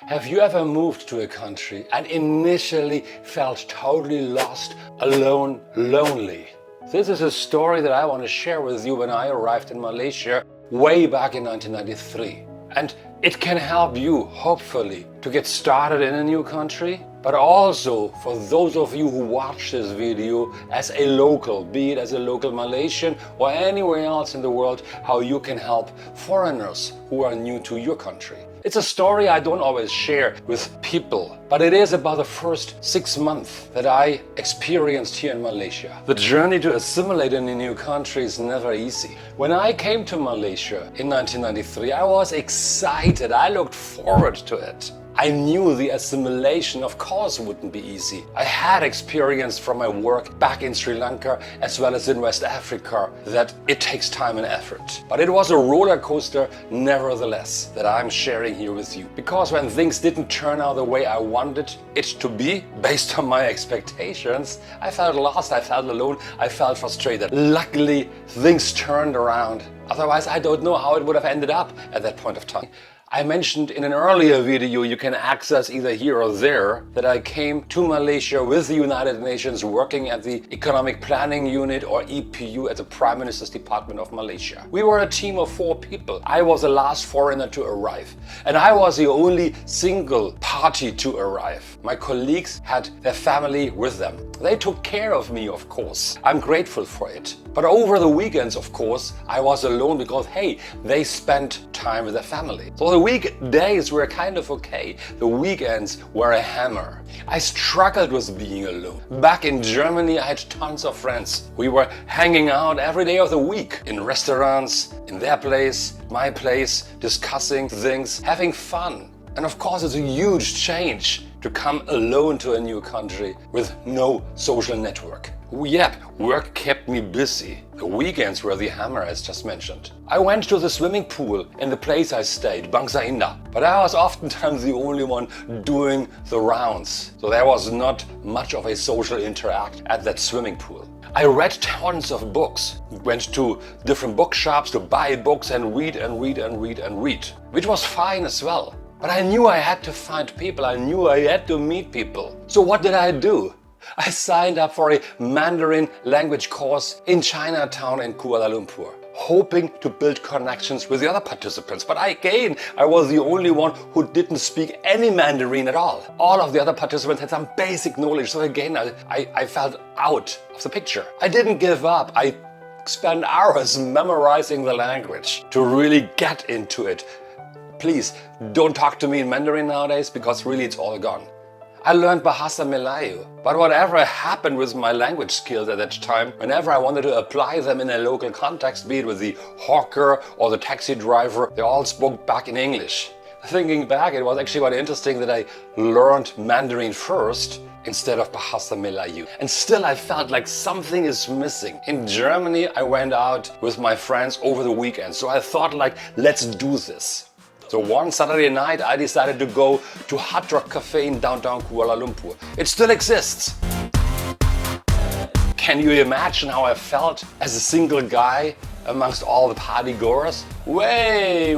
Have you ever moved to a country and initially felt totally lost, alone, lonely? This is a story that I want to share with you when I arrived in Malaysia way back in 1993. And it can help you, hopefully, to get started in a new country, but also for those of you who watch this video as a local, be it as a local Malaysian or anywhere else in the world, how you can help foreigners who are new to your country. It's a story I don't always share with people, but it is about the first 6 months that I experienced here in Malaysia. The journey to assimilate in a new country is never easy. When I came to Malaysia in 1993, I was excited. I looked forward to it. I knew the assimilation, of course, wouldn't be easy. I had experience from my work back in Sri Lanka as well as in West Africa that it takes time and effort. But it was a roller coaster, nevertheless, that I'm sharing here with you. Because when things didn't turn out the way I wanted it to be, based on my expectations, I felt lost, I felt alone, I felt frustrated. Luckily, things turned around. Otherwise, I don't know how it would have ended up at that point of time. I mentioned in an earlier video you can access either here or there that I came to Malaysia with the United Nations working at the Economic Planning Unit or EPU at the Prime Minister's Department of Malaysia. We were a team of 4 people. I was the last foreigner to arrive and I was the only single party to arrive. My colleagues had their family with them. They took care of me, of course. I'm grateful for it. But over the weekends, of course, I was alone because, hey, they spent time with their family. So the weekdays were kind of okay. The weekends were a hammer. I struggled with being alone. Back in Germany, I had tons of friends. We were hanging out every day of the week in restaurants, in their place, my place, discussing things, having fun. And of course, it's a huge change to come alone to a new country with no social network. Yep, work kept me busy. The weekends were the hammer, as just mentioned. I went to the swimming pool in the place I stayed, Bangsa Indah, but I was oftentimes the only one doing the rounds. So there was not much of a social interact at that swimming pool. I read tons of books, went to different bookshops to buy books and read, which was fine as well. But I knew I had to find people, I knew I had to meet people. So what did I do? I signed up for a Mandarin language course in Chinatown in Kuala Lumpur, hoping to build connections with the other participants. But again, I was the only one who didn't speak any Mandarin at all. All of the other participants had some basic knowledge, so again, I felt out of the picture. I didn't give up. I spent hours memorizing the language to really get into it. Please, don't talk to me in Mandarin nowadays because really it's all gone. I learned Bahasa Melayu, but whatever happened with my language skills at that time, whenever I wanted to apply them in a local context, be it with the hawker or the taxi driver, they all spoke back in English. Thinking back, it was actually quite interesting that I learned Mandarin first instead of Bahasa Melayu. And still I felt like something is missing. In Germany, I went out with my friends over the weekend, so I thought like, let's do this. So one Saturday night, I decided to go to Hard Rock Cafe in downtown Kuala Lumpur. It still exists. Can you imagine how I felt as a single guy amongst all the party goers? Way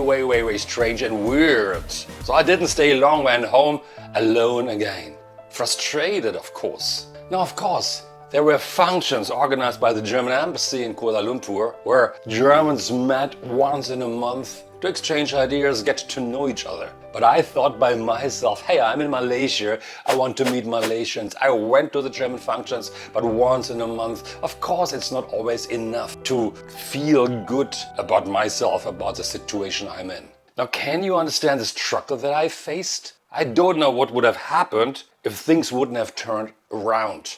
strange and weird. So I didn't stay long, went home alone again. Frustrated, of course. Now, of course, there were functions organized by the German embassy in Kuala Lumpur where Germans met once in a month to exchange ideas, get to know each other. But I thought by myself, hey, I'm in Malaysia, I want to meet Malaysians. I went to the German functions, but once in a month. Of course, it's not always enough to feel good about myself, about the situation I'm in. Now, can you understand the struggle that I faced? I don't know what would have happened if things wouldn't have turned around.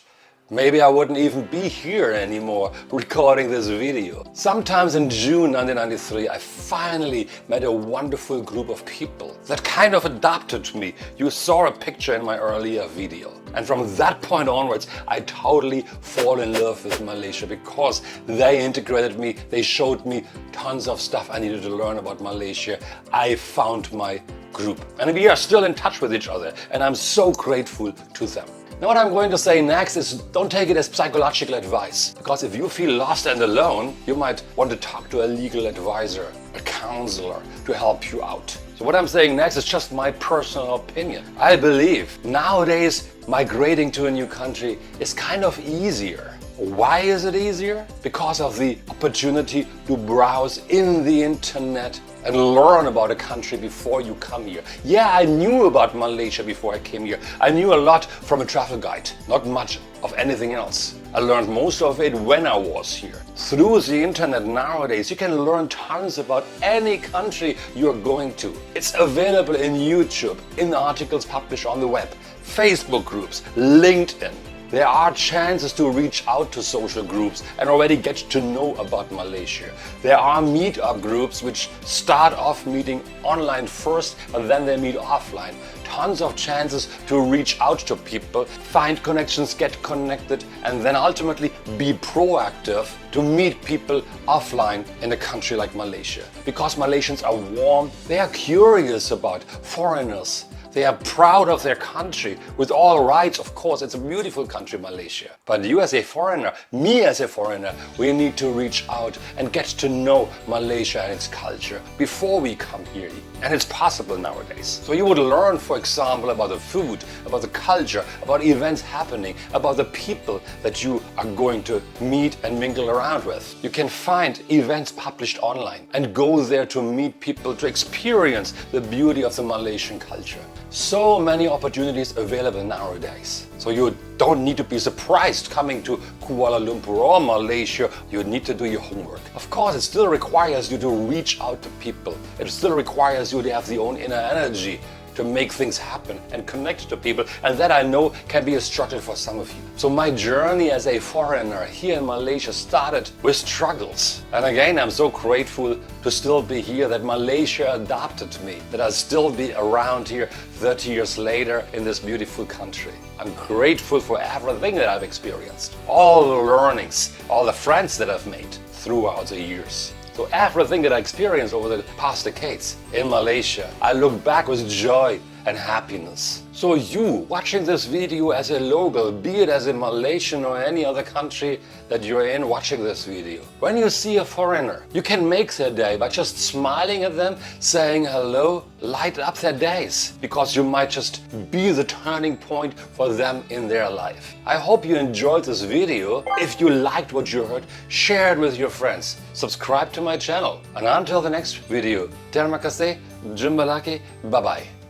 Maybe I wouldn't even be here anymore recording this video. Sometimes in June 1993, I finally met a wonderful group of people that kind of adapted to me. You saw a picture in my earlier video. And from that point onwards, I totally fall in love with Malaysia because they integrated me. They showed me tons of stuff I needed to learn about Malaysia. I found my group. And we are still in touch with each other. And I'm so grateful to them. Now what I'm going to say next is don't take it as psychological advice, because if you feel lost and alone, you might want to talk to a legal advisor, a counselor to help you out. So what I'm saying next is just my personal opinion. I believe nowadays migrating to a new country is kind of easier. Why is it easier? Because of the opportunity to browse in the internet and learn about a country before you come here. Yeah, I knew about Malaysia before I came here. I knew a lot from a travel guide, not much of anything else. I learned most of it when I was here. Through the internet nowadays, you can learn tons about any country you're going to. It's available in YouTube, in articles published on the web, Facebook groups, LinkedIn. There are chances to reach out to social groups and already get to know about Malaysia. There are meetup groups which start off meeting online first, but then they meet offline. Tons of chances to reach out to people, find connections, get connected, and then ultimately be proactive to meet people offline in a country like Malaysia. Because Malaysians are warm, they are curious about foreigners. They are proud of their country, with all rights, of course. It's a beautiful country, Malaysia. But you as a foreigner, me as a foreigner, we need to reach out and get to know Malaysia and its culture before we come here. And it's possible nowadays. So you would learn, for example, about the food, about the culture, about events happening, about the people that you are going to meet and mingle around with. You can find events published online and go there to meet people, to experience the beauty of the Malaysian culture. So many opportunities available nowadays. So you don't need to be surprised coming to Kuala Lumpur or Malaysia. You need to do your homework. Of course, it still requires you to reach out to people. It still requires you to have the own inner energy to make things happen and connect to people. And that I know can be a struggle for some of you. So my journey as a foreigner here in Malaysia started with struggles. And again, I'm so grateful to still be here, that Malaysia adopted me, that I'll still be around here 30 years later in this beautiful country. I'm grateful for everything that I've experienced, all the learnings, all the friends that I've made throughout the years. So everything that I experienced over the past decades in Malaysia, I look back with joy and happiness. So you, watching this video as a local, be it as a Malaysian or any other country that you're in watching this video, when you see a foreigner, you can make their day by just smiling at them, saying hello, light up their days, because you might just be the turning point for them in their life. I hope you enjoyed this video. If you liked what you heard, share it with your friends. Subscribe to my channel. And until the next video, terima kasih, jumpa lagi, bye-bye.